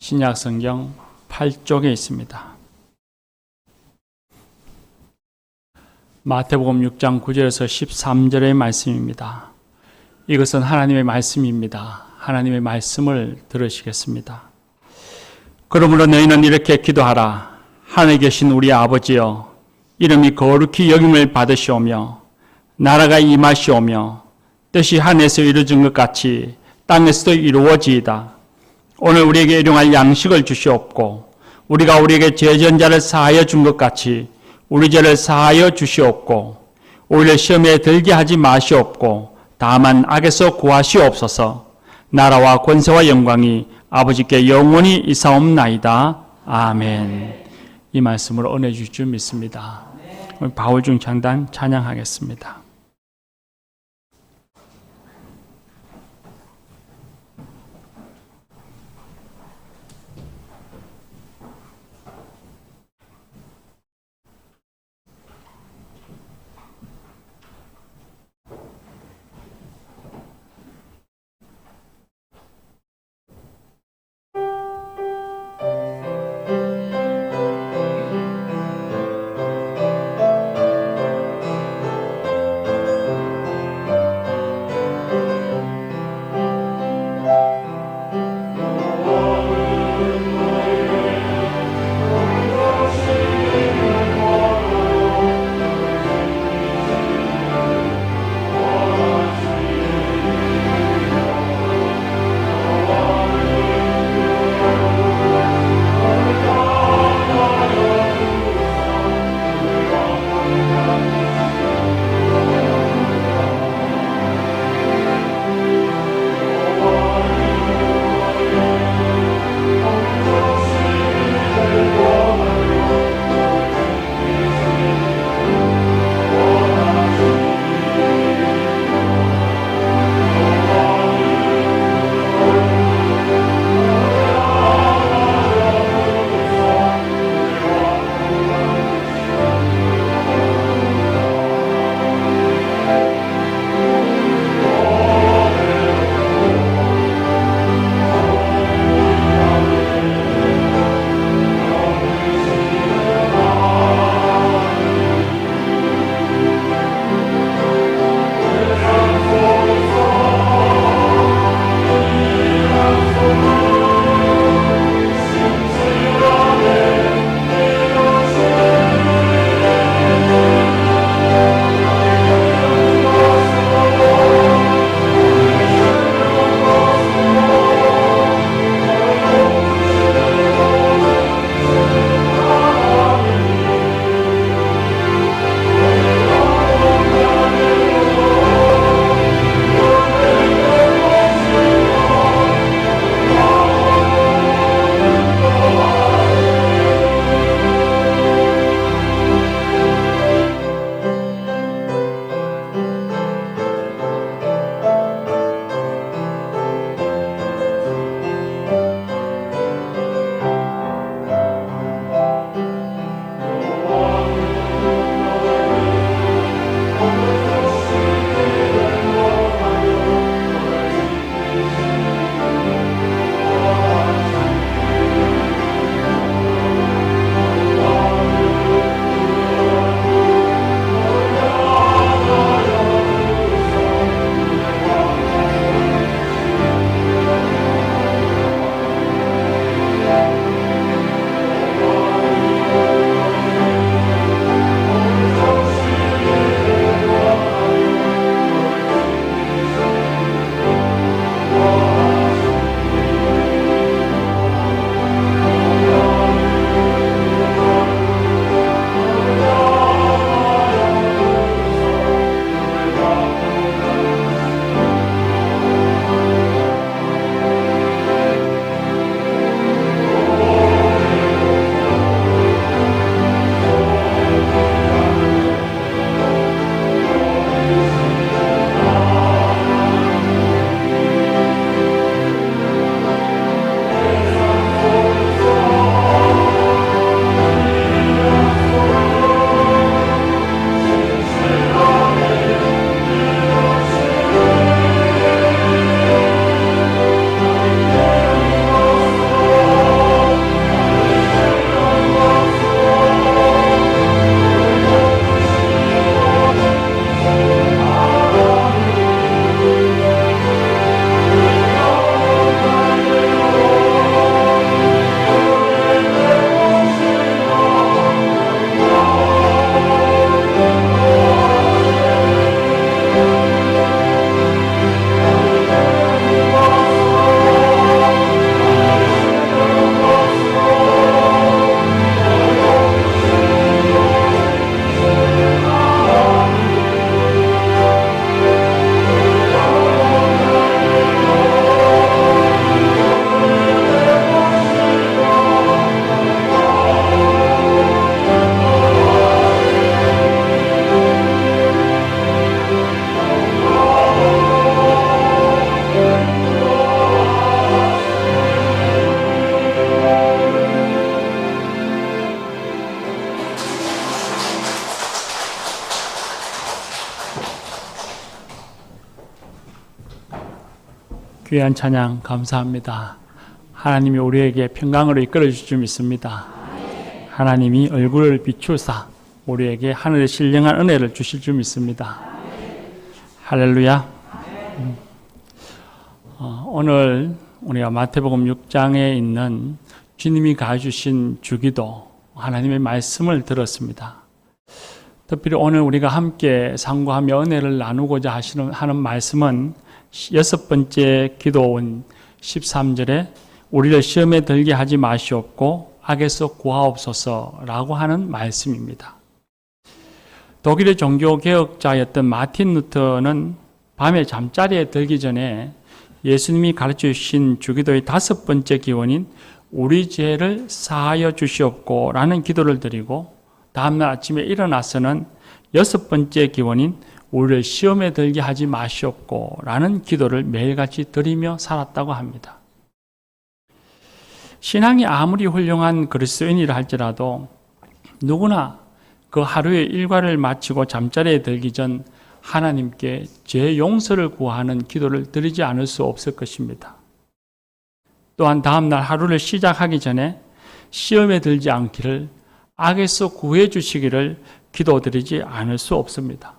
신약 성경 8쪽에 있습니다. 마태복음 6장 9절에서 13절의 말씀입니다. 이것은 하나님의 말씀입니다. 하나님의 말씀을 들으시겠습니다. 그러므로 너희는 이렇게 기도하라. 하늘에 계신 우리 아버지여, 이름이 거룩히 여김을 받으시오며 나라가 임하시오며 뜻이 하늘에서 이루어진 것 같이 땅에서도 이루어지이다. 오늘 우리에게 일용할 양식을 주시옵고 우리가 우리에게 죄지은 자를 사하여 준 것 같이 우리 죄를 사하여 주시옵고 오히려 시험에 들게 하지 마시옵고 다만 악에서 구하시옵소서. 나라와 권세와 영광이 아버지께 영원히 있사옵나이다. 아멘. 이 말씀으로 은혜 주실 줄 믿습니다. 바울중 장단 찬양하겠습니다. 귀한 찬양 감사합니다. 하나님이 우리에게 평강으로 이끌어 주실 줄 믿습니다. 하나님이 얼굴을 비추사 우리에게 하늘의 신령한 은혜를 주실 줄 믿습니다. 할렐루야. 오늘 우리가 마태복음 6장에 있는 주님이 가르치신 주기도 하나님의 말씀을 들었습니다. 특별히 오늘 우리가 함께 상고하며 은혜를 나누고자 하는 말씀은 6번째 기도원 13절에 우리를 시험에 들게 하지 마시옵고 악에서 구하옵소서라고 하는 말씀입니다. 독일의 종교개혁자였던 마틴 루터는 밤에 잠자리에 들기 전에 예수님이 가르쳐 주신 주기도의 5번째 기원인 우리 죄를 사하여 주시옵고 라는 기도를 드리고 다음날 아침에 일어나서는 6번째 기원인 우리를 시험에 들게 하지 마시옵고 라는 기도를 매일같이 드리며 살았다고 합니다. 신앙이 아무리 훌륭한 그리스도인이라 할지라도 누구나 그 하루의 일과를 마치고 잠자리에 들기 전 하나님께 죄 용서를 구하는 기도를 드리지 않을 수 없을 것입니다. 또한 다음날 하루를 시작하기 전에 시험에 들지 않기를 악에서 구해 주시기를 기도드리지 않을 수 없습니다.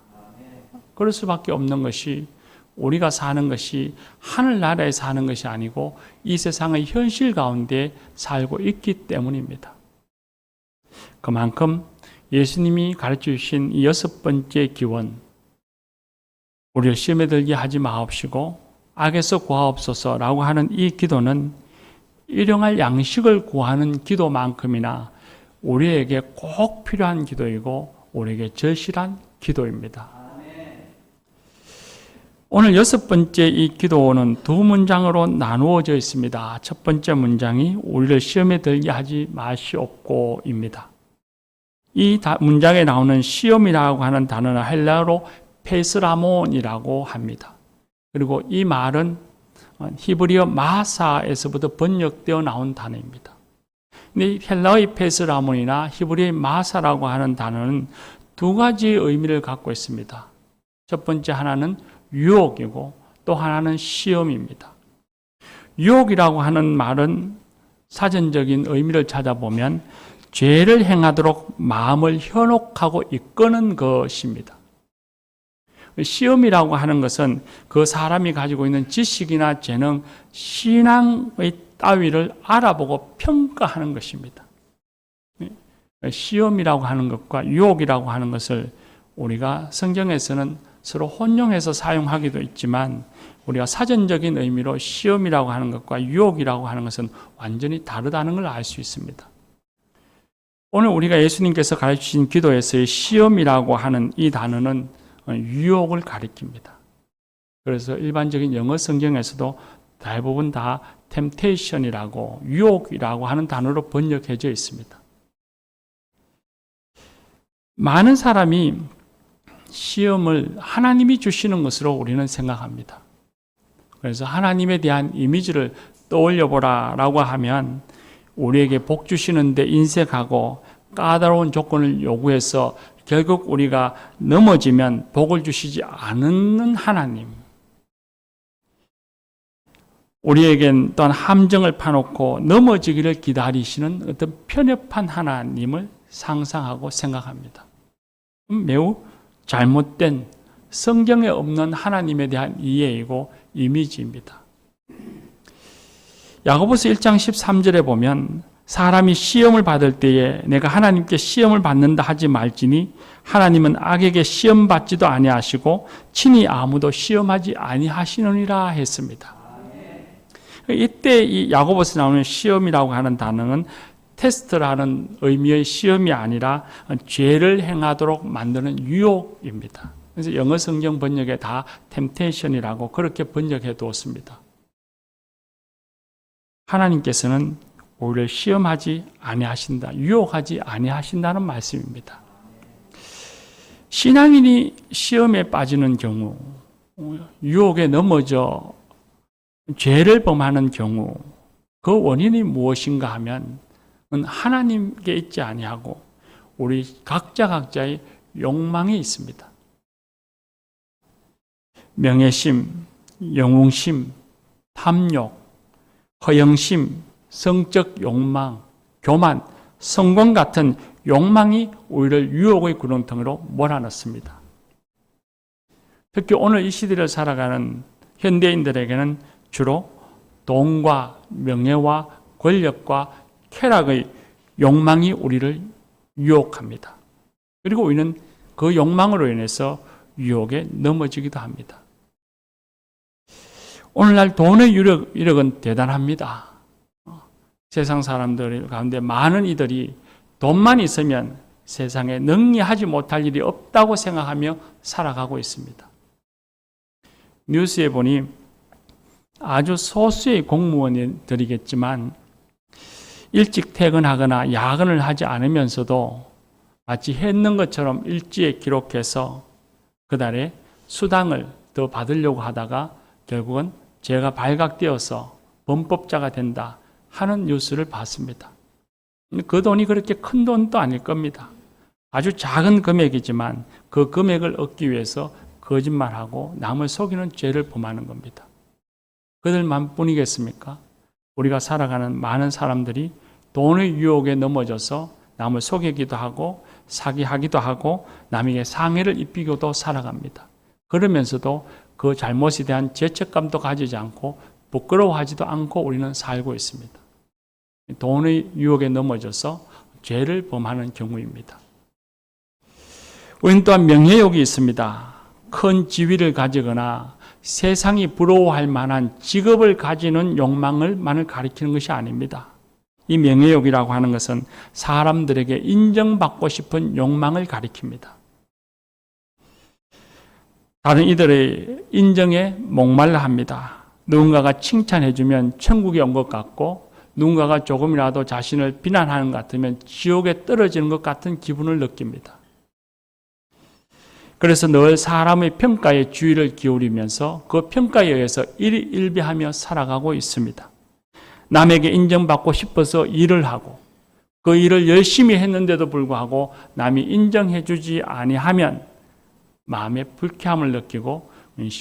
그럴 수밖에 없는 것이 우리가 사는 것이 하늘나라에 사는 것이 아니고 이 세상의 현실 가운데 살고 있기 때문입니다. 그만큼 예수님이 가르쳐 주신 이 6번째 기원, 우리를 시험에 들게 하지 마옵시고 악에서 구하옵소서라고 하는 이 기도는 일용할 양식을 구하는 기도만큼이나 우리에게 꼭 필요한 기도이고 우리에게 절실한 기도입니다. 오늘 6번째 이 기도는 두 문장으로 나누어져 있습니다. 첫 번째 문장이 우리를 시험에 들게 하지 마시옵고입니다. 이 문장에 나오는 시험이라고 하는 단어는 헬라어로 페스라몬이라고 합니다. 그리고 이 말은 히브리어 마사에서부터 번역되어 나온 단어입니다. 근데 헬라어의 페스라몬이나 히브리어의 마사라고 하는 단어는 두 가지의 의미를 갖고 있습니다. 첫 번째 하나는 유혹이고 또 하나는 시험입니다. 유혹이라고 하는 말은 사전적인 의미를 찾아보면 죄를 행하도록 마음을 현혹하고 이끄는 것입니다. 시험이라고 하는 것은 그 사람이 가지고 있는 지식이나 재능, 신앙의 따위를 알아보고 평가하는 것입니다. 시험이라고 하는 것과 유혹이라고 하는 것을 우리가 성경에서는 서로 혼용해서 사용하기도 있지만 우리가 사전적인 의미로 시험이라고 하는 것과 유혹이라고 하는 것은 완전히 다르다는 걸 알 수 있습니다. 오늘 우리가 예수님께서 가르치신 기도에서의 시험이라고 하는 이 단어는 유혹을 가리킵니다. 그래서 일반적인 영어 성경에서도 대부분 다 temptation이라고 유혹이라고 하는 단어로 번역해져 있습니다. 많은 사람이 시험을 하나님이 주시는 것으로 우리는 생각합니다. 그래서 하나님에 대한 이미지를 떠올려 보라라고 하면 우리에게 복 주시는데 인색하고 까다로운 조건을 요구해서 결국 우리가 넘어지면 복을 주시지 않는 하나님, 우리에겐 또한 함정을 파놓고 넘어지기를 기다리시는 어떤 편협한 하나님을 상상하고 생각합니다. 매우 잘못된 성경에 없는 하나님에 대한 이해이고 이미지입니다. 야고보서 1장 13절에 보면 사람이 시험을 받을 때에 내가 하나님께 시험을 받는다 하지 말지니 하나님은 악에게 시험 받지도 아니하시고 친히 아무도 시험하지 아니하시느니라 했습니다. 이때 이 야고보서 나오는 시험이라고 하는 단어는 테스트라는 의미의 시험이 아니라 죄를 행하도록 만드는 유혹입니다. 그래서 영어 성경 번역에 다 temptation이라고 그렇게 번역해 두었습니다. 하나님께서는 우리를 시험하지 아니하신다, 유혹하지 아니하신다는 말씀입니다. 신앙인이 시험에 빠지는 경우, 유혹에 넘어져 죄를 범하는 경우 그 원인이 무엇인가 하면 하나님께 있지 아니하고 우리 각자의 욕망이 있습니다. 명예심, 영웅심, 탐욕, 허영심, 성적 욕망, 교만, 성공 같은 욕망이 우리를 유혹의 구렁텅이로 몰아넣습니다. 특히 오늘 이 시대를 살아가는 현대인들에게는 주로 돈과 명예와 권력과 쾌락의 욕망이 우리를 유혹합니다. 그리고 우리는 그 욕망으로 인해서 유혹에 넘어지기도 합니다. 오늘날 돈의 유력은 대단합니다. 세상 사람들 가운데 많은 이들이 돈만 있으면 세상에 능히 하지 못할 일이 없다고 생각하며 살아가고 있습니다. 뉴스에 보니 아주 소수의 공무원들이겠지만 일찍 퇴근하거나 야근을 하지 않으면서도 마치 했는 것처럼 일지에 기록해서 그달에 수당을 더 받으려고 하다가 결국은 죄가 발각되어서 범법자가 된다 하는 뉴스를 봤습니다. 그 돈이 그렇게 큰 돈도 아닐 겁니다. 아주 작은 금액이지만 그 금액을 얻기 위해서 거짓말하고 남을 속이는 죄를 범하는 겁니다. 그들만 뿐이겠습니까? 우리가 살아가는 많은 사람들이 돈의 유혹에 넘어져서 남을 속이기도 하고 사기하기도 하고 남에게 상해를 입히고도 살아갑니다. 그러면서도 그 잘못에 대한 죄책감도 가지지 않고 부끄러워하지도 않고 우리는 살고 있습니다. 돈의 유혹에 넘어져서 죄를 범하는 경우입니다. 우리는 또한 명예욕이 있습니다. 큰 지위를 가지거나 세상이 부러워할 만한 직업을 가지는 욕망을만을 가리키는 것이 아닙니다. 이 명예욕이라고 하는 것은 사람들에게 인정받고 싶은 욕망을 가리킵니다. 다른 이들의 인정에 목말라 합니다. 누군가가 칭찬해주면 천국에 온 것 같고 누군가가 조금이라도 자신을 비난하는 것 같으면 지옥에 떨어지는 것 같은 기분을 느낍니다. 그래서 늘 사람의 평가에 주의를 기울이면서 그 평가에 의해서 일희일비하며 살아가고 있습니다. 남에게 인정받고 싶어서 일을 하고 그 일을 열심히 했는데도 불구하고 남이 인정해주지 아니하면 마음에 불쾌함을 느끼고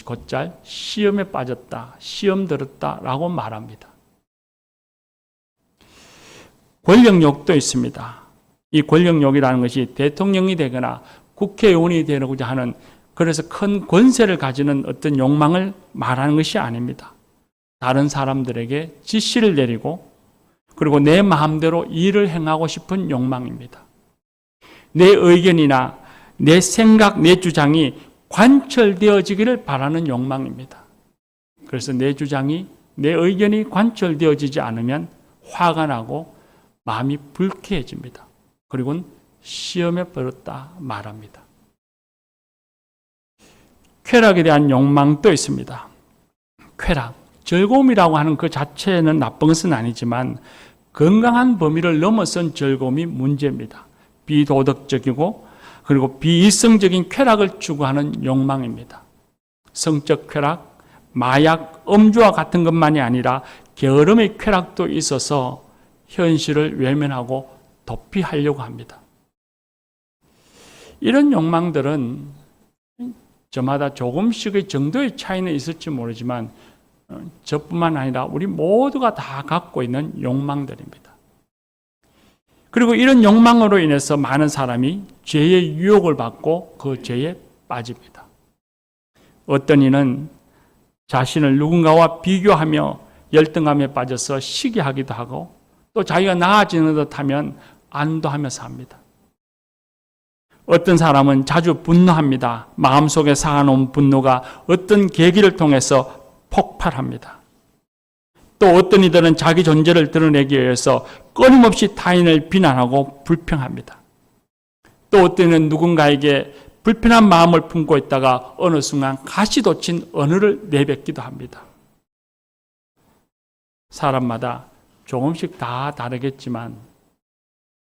곧잘 시험에 빠졌다, 시험 들었다라고 말합니다. 권력욕도 있습니다. 이 권력욕이라는 것이 대통령이 되거나 국회의원이 되고자 하는 그래서 큰 권세를 가지는 어떤 욕망을 말하는 것이 아닙니다. 다른 사람들에게 지시를 내리고 그리고 내 마음대로 일을 행하고 싶은 욕망입니다. 내 의견이나 내 생각, 내 주장이 관철되어지기를 바라는 욕망입니다. 그래서 내 주장이, 내 의견이 관철되어지지 않으면 화가 나고 마음이 불쾌해집니다. 그리고는 시험에 버렸다 말합니다. 쾌락에 대한 욕망도 있습니다. 쾌락, 즐거움이라고 하는 그 자체는 나쁜 것은 아니지만 건강한 범위를 넘어선 즐거움이 문제입니다. 비도덕적이고 그리고 비이성적인 쾌락을 추구하는 욕망입니다. 성적 쾌락, 마약, 음주와 같은 것만이 아니라 게으름의 쾌락도 있어서 현실을 외면하고 도피하려고 합니다. 이런 욕망들은 저마다 조금씩의 정도의 차이는 있을지 모르지만 저뿐만 아니라 우리 모두가 다 갖고 있는 욕망들입니다. 그리고 이런 욕망으로 인해서 많은 사람이 죄의 유혹을 받고 그 죄에 빠집니다. 어떤 이는 자신을 누군가와 비교하며 열등감에 빠져서 시기하기도 하고 또 자기가 나아지는 듯하면 안도하며 삽니다. 어떤 사람은 자주 분노합니다. 마음속에 쌓아놓은 분노가 어떤 계기를 통해서 폭발합니다. 또 어떤 이들은 자기 존재를 드러내기 위해서 끊임없이 타인을 비난하고 불평합니다. 또 어떤 이는 누군가에게 불편한 마음을 품고 있다가 어느 순간 가시돋친 언어를 내뱉기도 합니다. 사람마다 조금씩 다 다르겠지만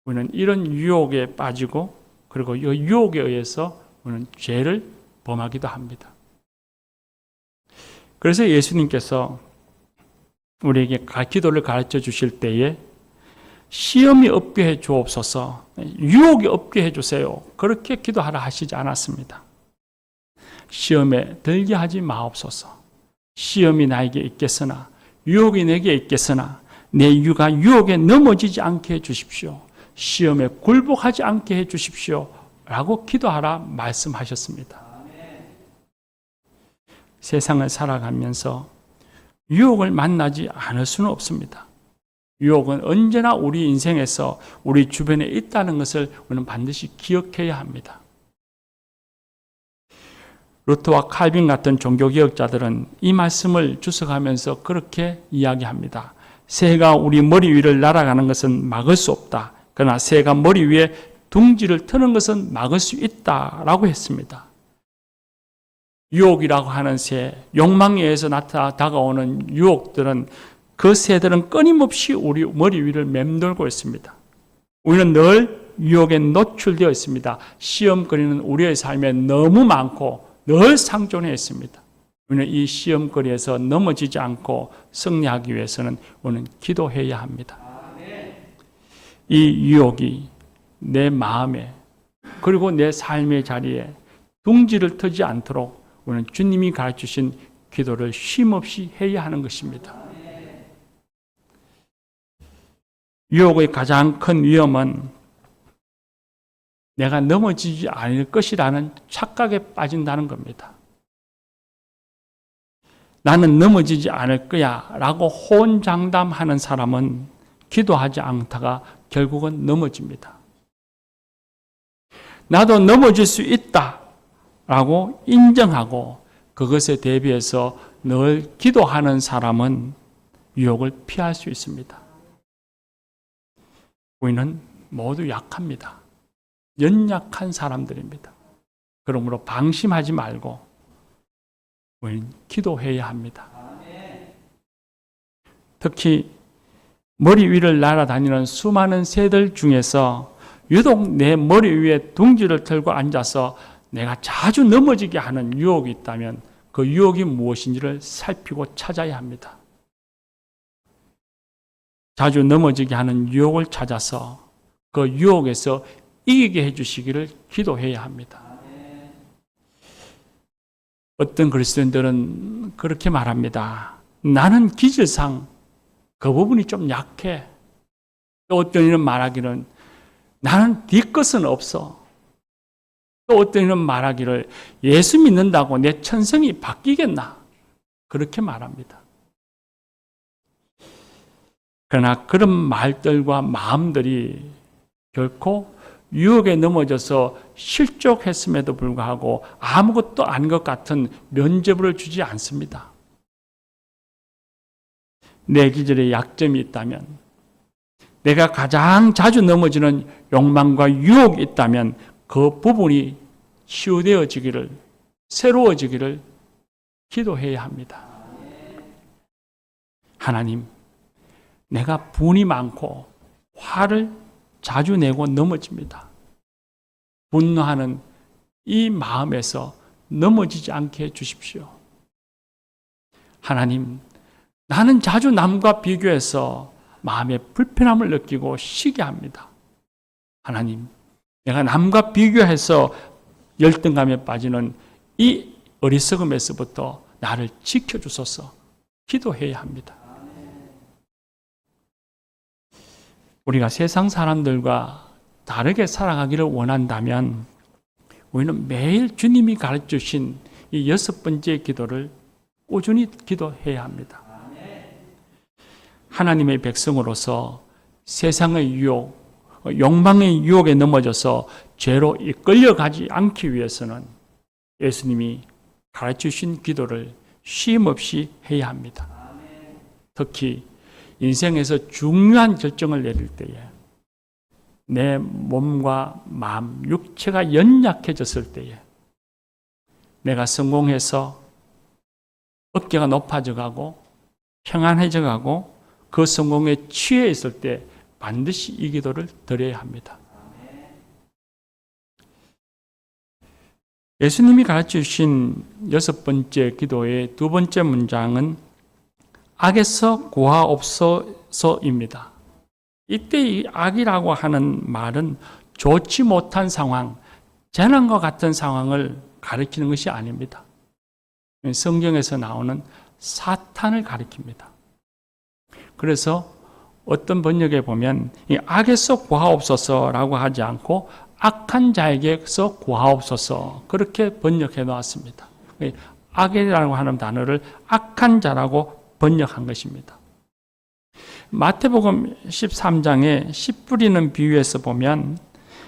우리는 이런 유혹에 빠지고 그리고 이 유혹에 의해서 우리는 죄를 범하기도 합니다. 그래서 예수님께서 우리에게 기도를 가르쳐 주실 때에 시험이 없게 해 주옵소서, 유혹이 없게 해 주세요. 그렇게 기도하라 하시지 않았습니다. 시험에 들게 하지 마옵소서. 시험이 나에게 있겠으나 유혹이 내게 있겠으나 내 유가 유혹에 넘어지지 않게 해주십시오. 시험에 굴복하지 않게 해주십시오. 라고 기도하라 말씀하셨습니다. 세상을 살아가면서 유혹을 만나지 않을 수는 없습니다. 유혹은 언제나 우리 인생에서 우리 주변에 있다는 것을 우리는 반드시 기억해야 합니다. 루터와 칼빈 같은 종교개혁자들은 이 말씀을 주석하면서 그렇게 이야기합니다. 새가 우리 머리 위를 날아가는 것은 막을 수 없다. 그러나 새가 머리 위에 둥지를 트는 것은 막을 수 있다라고 했습니다. 유혹이라고 하는 새, 욕망에 의해서 다가오는 유혹들은 그 새들은 끊임없이 우리 머리 위를 맴돌고 있습니다. 우리는 늘 유혹에 노출되어 있습니다. 시험거리는 우리의 삶에 너무 많고 늘 상존해 있습니다. 우리는 이 시험거리에서 넘어지지 않고 승리하기 위해서는 우리는 기도해야 합니다. 이 유혹이 내 마음에 그리고 내 삶의 자리에 둥지를 트지 않도록 우리는 주님이 가르치신 기도를 쉼없이 해야 하는 것입니다. 유혹의 가장 큰 위험은 내가 넘어지지 않을 것이라는 착각에 빠진다는 겁니다. 나는 넘어지지 않을 거야 라고 호언장담하는 사람은 기도하지 않다가 결국은 넘어집니다. 나도 넘어질 수 있다 라고 인정하고 그것에 대비해서 늘 기도하는 사람은 유혹을 피할 수 있습니다. 우리는 모두 약합니다. 연약한 사람들입니다. 그러므로 방심하지 말고 우리는 기도해야 합니다. 특히 머리 위를 날아다니는 수많은 새들 중에서 유독 내 머리 위에 둥지를 틀고 앉아서 내가 자주 넘어지게 하는 유혹이 있다면 그 유혹이 무엇인지를 살피고 찾아야 합니다. 자주 넘어지게 하는 유혹을 찾아서 그 유혹에서 이기게 해주시기를 기도해야 합니다. 어떤 그리스도인들은 그렇게 말합니다. 나는 기질상 그 부분이 좀 약해. 또 어떤 이는 말하기는 나는 뒤끝은 없어. 또 어떤 이는 말하기를 예수 믿는다고 내 천성이 바뀌겠나? 그렇게 말합니다. 그러나 그런 말들과 마음들이 결코 유혹에 넘어져서 실족했음에도 불구하고 아무것도 아닌 것 같은 면죄부를 주지 않습니다. 내 기질에 약점이 있다면, 내가 가장 자주 넘어지는 욕망과 유혹이 있다면 그 부분이 치유되어지기를, 새로워지기를 기도해야 합니다. 하나님, 내가 분이 많고 화를 자주 내고 넘어집니다. 분노하는 이 마음에서 넘어지지 않게 해주십시오. 하나님, 나는 자주 남과 비교해서 마음의 불편함을 느끼고 쉬게 합니다. 하나님, 내가 남과 비교해서 열등감에 빠지는 이 어리석음에서부터 나를 지켜주소서 기도해야 합니다. 우리가 세상 사람들과 다르게 살아가기를 원한다면 우리는 매일 주님이 가르쳐주신 이 6번째 기도를 꾸준히 기도해야 합니다. 하나님의 백성으로서 세상의 유혹, 욕망의 유혹에 넘어져서 죄로 이끌려가지 않기 위해서는 예수님이 가르쳐주신 기도를 쉼없이 해야 합니다. 특히 인생에서 중요한 결정을 내릴 때에 내 몸과 마음, 육체가 연약해졌을 때에 내가 성공해서 어깨가 높아져 가고 평안해져 가고 그 성공에 취해 있을 때 반드시 이 기도를 드려야 합니다. 예수님이 가르쳐 주신 6번째 기도의 2번째 문장은 악에서 구하옵소서입니다. 이때 이 악이라고 하는 말은 좋지 못한 상황, 재난과 같은 상황을 가리키는 것이 아닙니다. 성경에서 나오는 사탄을 가리킵니다. 그래서 어떤 번역에 보면 이 악에서 구하옵소서라고 하지 않고 악한 자에게서 구하옵소서 그렇게 번역해 놓았습니다. 악이라고 하는 단어를 악한 자라고 번역한 것입니다. 마태복음 13장에 씨 뿌리는 비유에서 보면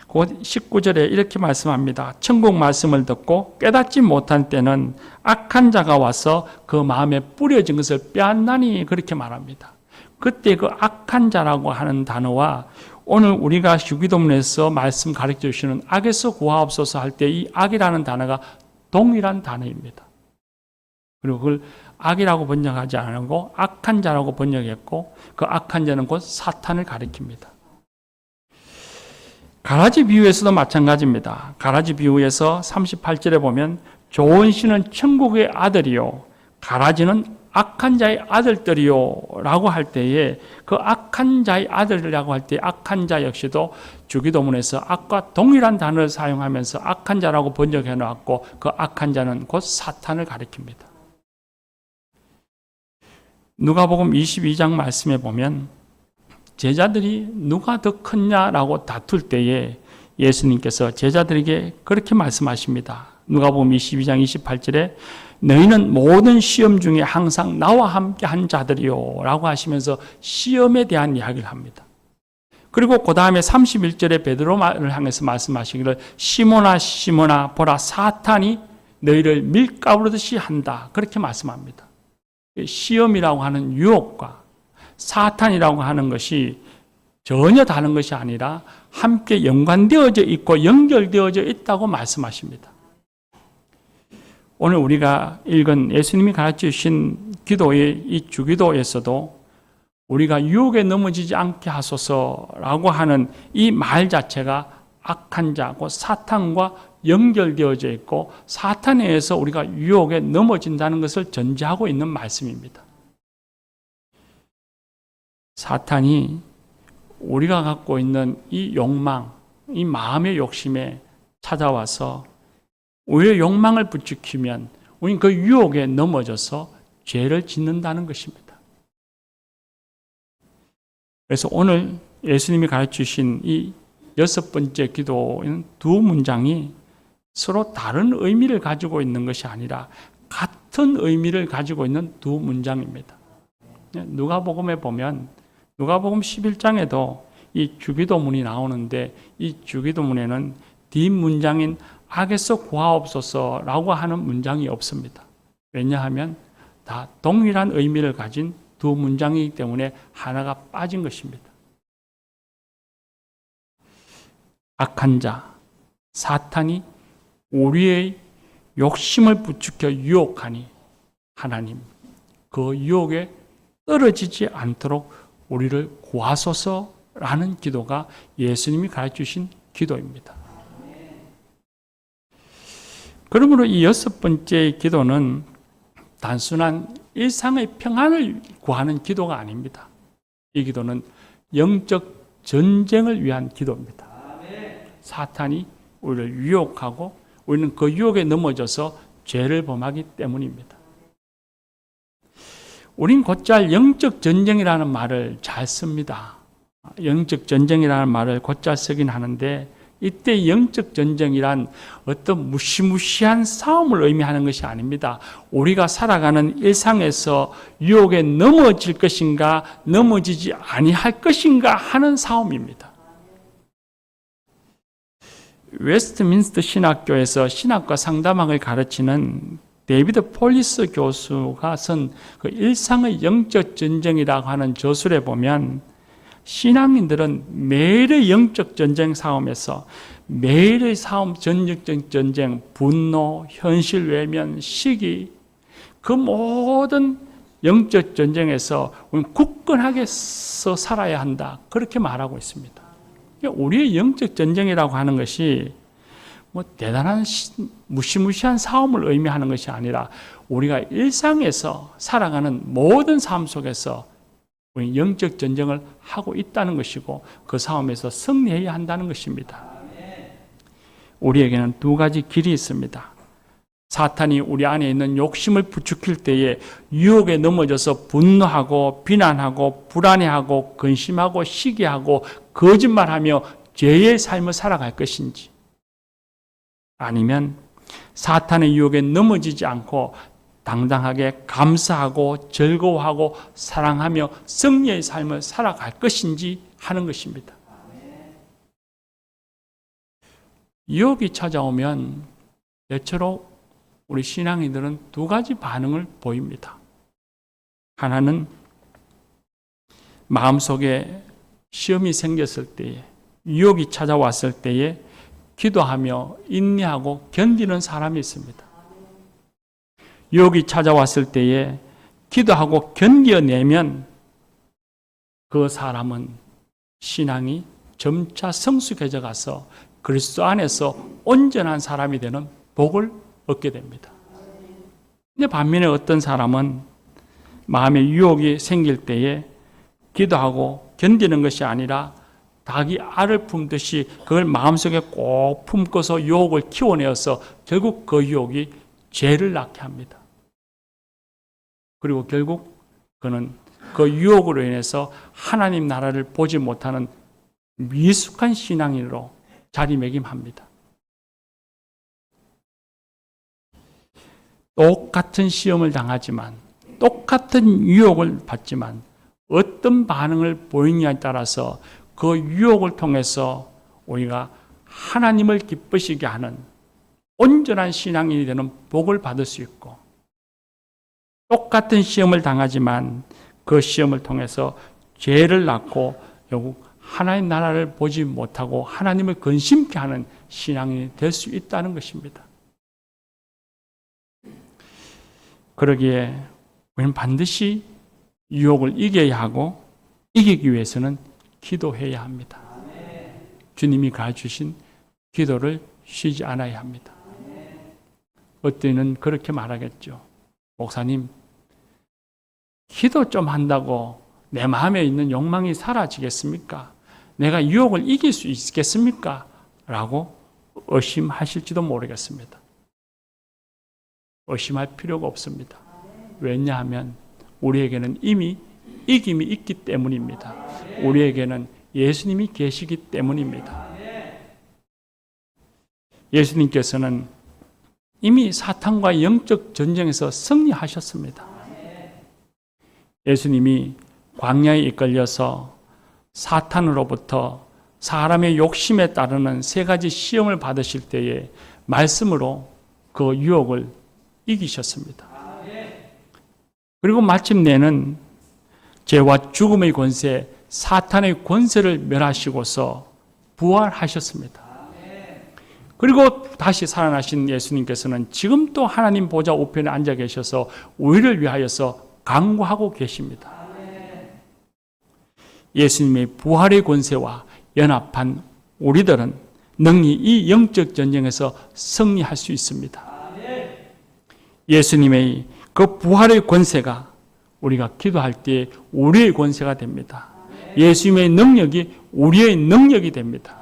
곧 19절에 이렇게 말씀합니다. 천국 말씀을 듣고 깨닫지 못한 때는 악한 자가 와서 그 마음에 뿌려진 것을 빼앗나니 그렇게 말합니다. 그때 그 악한 자라고 하는 단어와 오늘 우리가 주기도문에서 말씀 가르쳐 주시는 악에서 구하옵소서 할 때 이 악이라는 단어가 동일한 단어입니다. 그리고 그걸 악이라고 번역하지 않고 악한 자라고 번역했고 그 악한 자는 곧 사탄을 가리킵니다. 가라지 비유에서도 마찬가지입니다. 가라지 비유에서 38절에 보면 좋은 씨는 천국의 아들이요 가라지는 악한 자의 아들들이요 라고 할 때에 그 악한 자의 아들이라고 할 때 악한 자 역시도 주기도문에서 악과 동일한 단어를 사용하면서 악한 자라고 번역해 놓았고 그 악한 자는 곧 사탄을 가리킵니다. 누가복음 22장 말씀에 보면 제자들이 누가 더 크냐라고 다툴 때에 예수님께서 제자들에게 그렇게 말씀하십니다. 누가복음 22장 28절에 너희는 모든 시험 중에 항상 나와 함께 한 자들이요 라고 하시면서 시험에 대한 이야기를 합니다. 그리고 그 다음에 31절에 베드로를 향해서 말씀하시기를 시몬아 시몬아 보라 사탄이 너희를 밀가부르듯이 한다 그렇게 말씀합니다. 시험이라고 하는 유혹과 사탄이라고 하는 것이 전혀 다른 것이 아니라 함께 연관되어져 있고 연결되어져 있다고 말씀하십니다. 오늘 우리가 읽은 예수님이 가르쳐 주신 기도의 이 주기도에서도 우리가 유혹에 넘어지지 않게 하소서라고 하는 이 말 자체가 악한 자고 사탄과 연결되어져 있고 사탄에 의해서 우리가 유혹에 넘어진다는 것을 전제하고 있는 말씀입니다. 사탄이 우리가 갖고 있는 이 욕망, 이 마음의 욕심에 찾아와서 우리의 욕망을 부추기면 우리는 그 유혹에 넘어져서 죄를 짓는다는 것입니다. 그래서 오늘 예수님이 가르치신 이 6번째 기도는 두 문장이 서로 다른 의미를 가지고 있는 것이 아니라 같은 의미를 가지고 있는 두 문장입니다. 누가복음에 보면 누가복음 11장에도 이 주기도문이 나오는데 이 주기도문에는 뒷문장인 악에서 구하옵소서라고 하는 문장이 없습니다. 왜냐하면 다 동일한 의미를 가진 두 문장이기 때문에 하나가 빠진 것입니다. 악한 자, 사탄이 우리의 욕심을 부추겨 유혹하니 하나님 그 유혹에 떨어지지 않도록 우리를 구하소서라는 기도가 예수님이 가르치신 기도입니다. 그러므로 이 6번째 기도는 단순한 일상의 평안을 구하는 기도가 아닙니다. 이 기도는 영적 전쟁을 위한 기도입니다. 사탄이 우리를 유혹하고 우리는 그 유혹에 넘어져서 죄를 범하기 때문입니다. 우린 곧잘 영적 전쟁이라는 말을 잘 씁니다. 영적 전쟁이라는 말을 곧잘 쓰긴 하는데 이때 영적 전쟁이란 어떤 무시무시한 싸움을 의미하는 것이 아닙니다. 우리가 살아가는 일상에서 유혹에 넘어질 것인가 넘어지지 아니할 것인가 하는 싸움입니다. 웨스트민스터 신학교에서 신학과 상담학을 가르치는 데이비드 폴리스 교수가 쓴 그 일상의 영적 전쟁이라고 하는 저술에 보면 신앙인들은 매일의 영적 전쟁 싸움에서 매일의 싸움, 전적적 전쟁, 분노, 현실 외면, 시기 그 모든 영적 전쟁에서 우리는 굳건하게 살아야 한다 그렇게 말하고 있습니다. 우리의 영적 전쟁이라고 하는 것이 뭐 대단한 무시무시한 싸움을 의미하는 것이 아니라 우리가 일상에서 살아가는 모든 삶 속에서 우리 영적 전쟁을 하고 있다는 것이고 그 싸움에서 승리해야 한다는 것입니다. 우리에게는 두 가지 길이 있습니다. 사탄이 우리 안에 있는 욕심을 부추길 때에 유혹에 넘어져서 분노하고 비난하고 불안해하고 근심하고 시기하고 거짓말하며 죄의 삶을 살아갈 것인지, 아니면 사탄의 유혹에 넘어지지 않고 당당하게 감사하고 즐거워하고 사랑하며 승리의 삶을 살아갈 것인지 하는 것입니다. 유혹이 찾아오면 대체로 우리 신앙인들은 두 가지 반응을 보입니다. 하나는 마음속에 시험이 생겼을 때에, 유혹이 찾아왔을 때에 기도하며 인내하고 견디는 사람이 있습니다. 유혹이 찾아왔을 때에 기도하고 견뎌내면 그 사람은 신앙이 점차 성숙해져 가서 그리스도 안에서 온전한 사람이 되는 복을 얻게 됩니다. 근데 반면에 어떤 사람은 마음에 유혹이 생길 때에 기도하고 견디는 것이 아니라 닭이 알을 품듯이 그걸 마음속에 꼭 품고서 유혹을 키워내어서 결국 그 유혹이 죄를 낳게 합니다. 그리고 결국 그는 그 유혹으로 인해서 하나님 나라를 보지 못하는 미숙한 신앙인으로 자리매김합니다. 똑같은 시험을 당하지만, 똑같은 유혹을 받지만 어떤 반응을 보이느냐에 따라서 그 유혹을 통해서 우리가 하나님을 기쁘시게 하는 온전한 신앙인이 되는 복을 받을 수 있고, 똑같은 시험을 당하지만 그 시험을 통해서 죄를 낳고 결국 하나님 나라를 보지 못하고 하나님을 근심케 하는 신앙인이 될 수 있다는 것입니다. 그러기에 우리는 반드시 유혹을 이겨야 하고, 이기기 위해서는 기도해야 합니다. 주님이 가르치신 기도를 쉬지 않아야 합니다. 어떤 이는 그렇게 말하겠죠. 목사님, 기도 좀 한다고 내 마음에 있는 욕망이 사라지겠습니까? 내가 유혹을 이길 수 있겠습니까? 라고 의심하실지도 모르겠습니다. 의심할 필요가 없습니다. 왜냐하면 우리에게는 이미 이김이 있기 때문입니다. 우리에게는 예수님이 계시기 때문입니다. 예수님께서는 이미 사탄과 영적 전쟁에서 승리하셨습니다. 예수님이 광야에 이끌려서 사탄으로부터 사람의 욕심에 따르는 세 가지 시험을 받으실 때에 말씀으로 그 유혹을 이기셨습니다. 그리고 마침내는 죄와 죽음의 권세, 사탄의 권세를 멸하시고서 부활하셨습니다. 그리고 다시 살아나신 예수님께서는 지금 또 하나님 보좌 우편에 앉아 계셔서 우리를 위하여서 강구하고 계십니다. 예수님의 부활의 권세와 연합한 우리들은 능히 이 영적 전쟁에서 승리할 수 있습니다. 예수님의 그 부활의 권세가 우리가 기도할 때 우리의 권세가 됩니다. 예수님의 능력이 우리의 능력이 됩니다.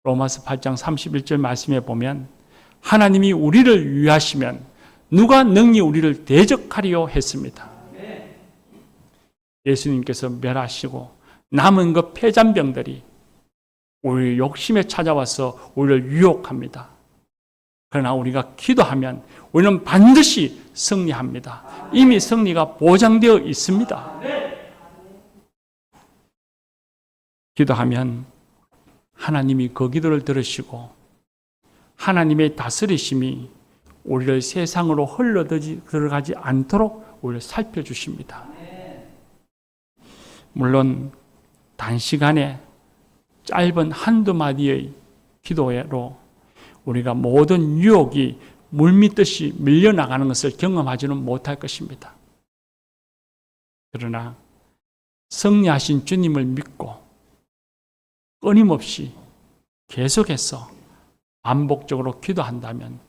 로마서 8장 31절 말씀에 보면 하나님이 우리를 위하시면 누가 능히 우리를 대적하리요 했습니다. 예수님께서 멸하시고 남은 그 폐잔병들이 우리 욕심에 찾아와서 우리를 유혹합니다. 그러나 우리가 기도하면 우리는 반드시 승리합니다. 이미 승리가 보장되어 있습니다. 기도하면 하나님이 그 기도를 들으시고 하나님의 다스리심이 우리를 세상으로 흘러 들어가지 않도록 우리를 살펴주십니다. 물론 단시간에 짧은 한두 마디의 기도로 우리가 모든 유혹이 물밀듯이 밀려나가는 것을 경험하지는 못할 것입니다. 그러나 승리하신 주님을 믿고 끊임없이 계속해서 반복적으로 기도한다면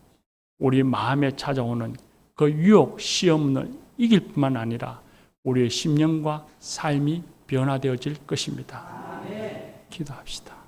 우리 마음에 찾아오는 그 유혹, 시험을 이길 뿐만 아니라 우리의 심령과 삶이 변화되어질 것입니다. 기도합시다.